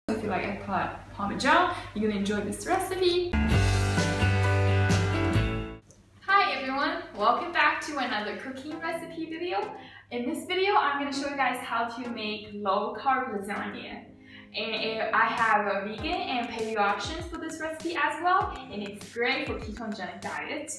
If you like eggplant Parmesan, you're gonna enjoy this recipe. Hi everyone, welcome back to another cooking recipe video. In this video, I'm gonna show you guys how to make low-carb lasagna. And I have a vegan and paleo options for this recipe as well, and it's great for ketogenic diet.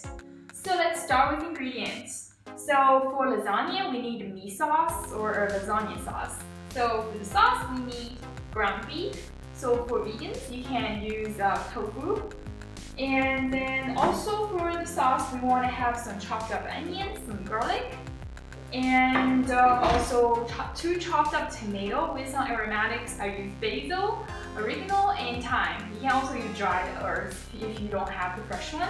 So let's start with ingredients. So for lasagna, we need meat sauce or a lasagna sauce. So for the sauce, we need ground beef. So for vegans, you can use tofu. And then also for the sauce, we want to have some chopped up onions, some garlic, and also 2 chopped up tomato with some aromatics. I use basil, oregano, and thyme. You can also use dried herbs if you don't have the fresh one.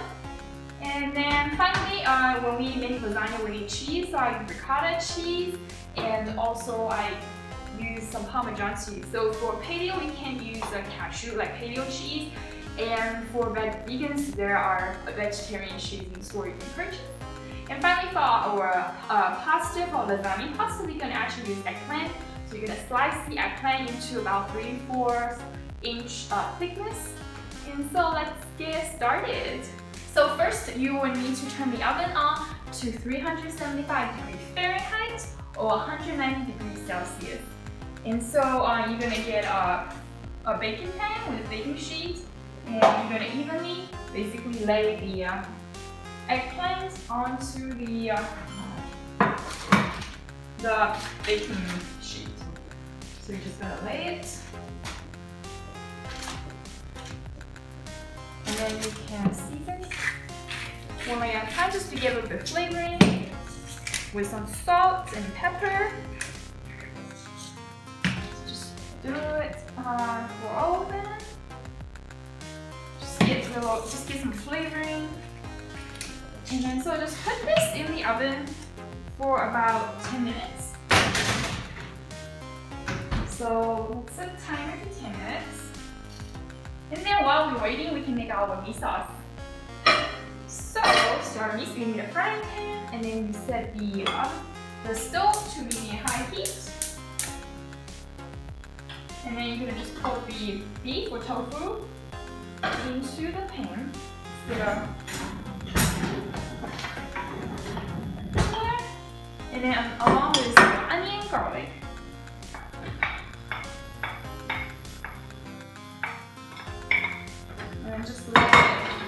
And then finally, when we make lasagna, we need cheese. So I use ricotta cheese, and also I use some Parmesan cheese. So for paleo, we can use a cashew, like paleo cheese. And for vegans, there are vegetarian cheese in store you can purchase. And finally, for our pasta, for lasagna pasta, we can actually use eggplant. So you're gonna slice the eggplant into about 3/4 inch thickness. And so let's get started. So first, you will need to turn the oven on to 375 degrees Fahrenheit or 190 degrees Celsius. And so you're gonna get a baking pan with a baking sheet, and you're gonna evenly basically lay the eggplant onto the baking sheet. So you're just gonna lay it, and then you can season one layer at a time just to get a little bit of flavoring with some salt and pepper. Do it for all of them. Just get some flavoring, and then so just put this in the oven for about 10 minutes. So let's set a timer for 10 minutes. And then while we're waiting, we can make our meat sauce. So start meat, you need a frying pan, and then you set the stove to medium-high heat. And then you're gonna just put the beef or tofu into the pan. And then along with the onion and garlic. And then just let it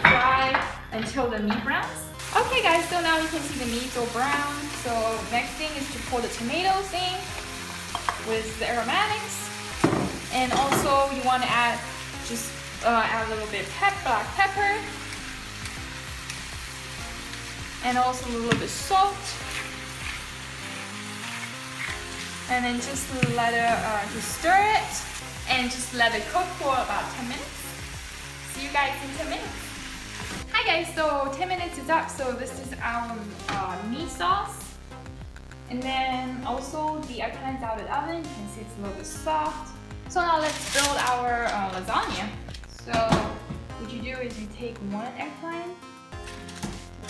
fry until the meat browns. Okay guys, so now you can see the meat go brown. So next thing is to pour the tomatoes in with the aromatics. And also you want to add a little bit of black pepper, and also a little bit of salt, and then just let it just stir it and just let it cook for about 10 minutes. See you guys in 10 minutes. Hi guys, so 10 minutes is up. So this is our meat sauce, and then also the eggplant's out of the oven. You can see it's a little bit soft. So now let's build our lasagna. So what you do is you take one eggplant,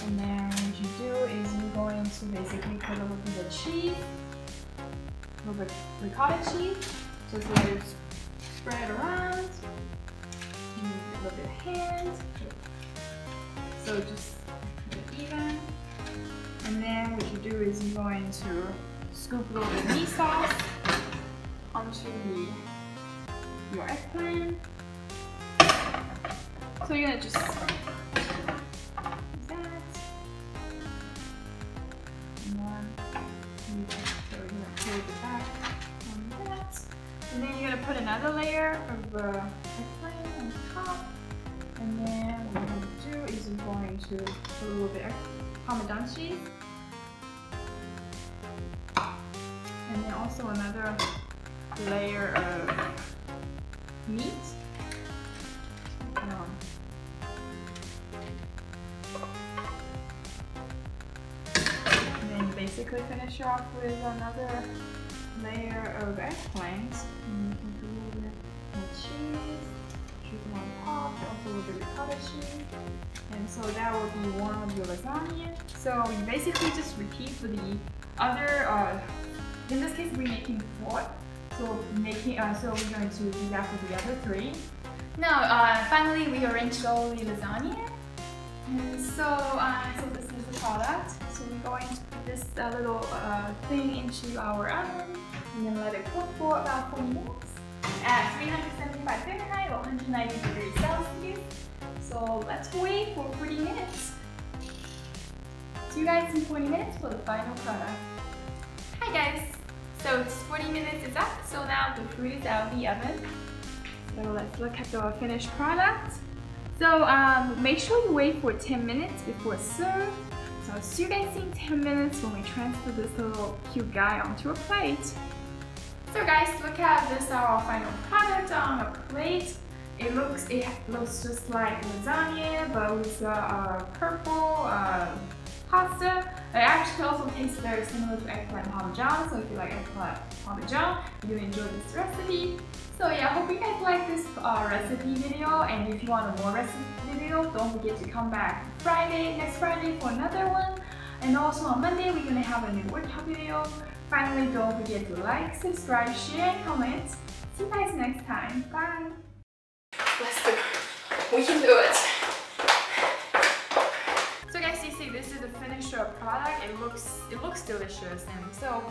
and then what you do is you're going to basically put a little bit of cheese, a little bit of ricotta cheese, just let it spread around, a little bit of hand. So just put it even. And then what you do is you're going to scoop a little bit of meat sauce onto your eggplant. So you're gonna just use that. And then you're gonna pull it back on that. And then you're gonna put another layer of eggplant on top. And then what you're gonna do is you're going to put a little bit of Parmesan cheese. And then also another layer of meat. And then you basically finish off with another layer of eggplant. And you can put a little bit more cheese, chicken on top, also a little bit of ricotta cheese. And so that will be one of your lasagna. So you basically just repeat for the other, in this case we're making 4. So we're going to do that for the other 3. Now, finally, we arranged all the lasagna. And so this is the product. So we're going to put this little thing into our oven and then let it cook for about 40 minutes at 375 Fahrenheit or 190 degrees Celsius. So let's wait for 40 minutes. See you guys in 40 minutes for the final product. Hi guys! So 40 minutes is up, so now the food is out of the oven. So let's look at the finished product. So make sure you wait for 10 minutes before serve. So I'll see you guys in 10 minutes when we transfer this little cute guy onto a plate. So guys, look at this, our final product on a plate. It looks just like lasagna, but with purple pasta. It actually also tastes very similar to eggplant parmesan. So if you like eggplant parmesan, you're gonna enjoy this recipe. So yeah, I hope you guys like this recipe video, and if you want a more recipe video, don't forget to come back next Friday for another one. And also on Monday, we're gonna have a new workout video. Finally, don't forget to like, subscribe, share, and comment. See you guys next time. Bye! Let's do it. We can do it. So guys, you see this is the finished product. It looks delicious, and so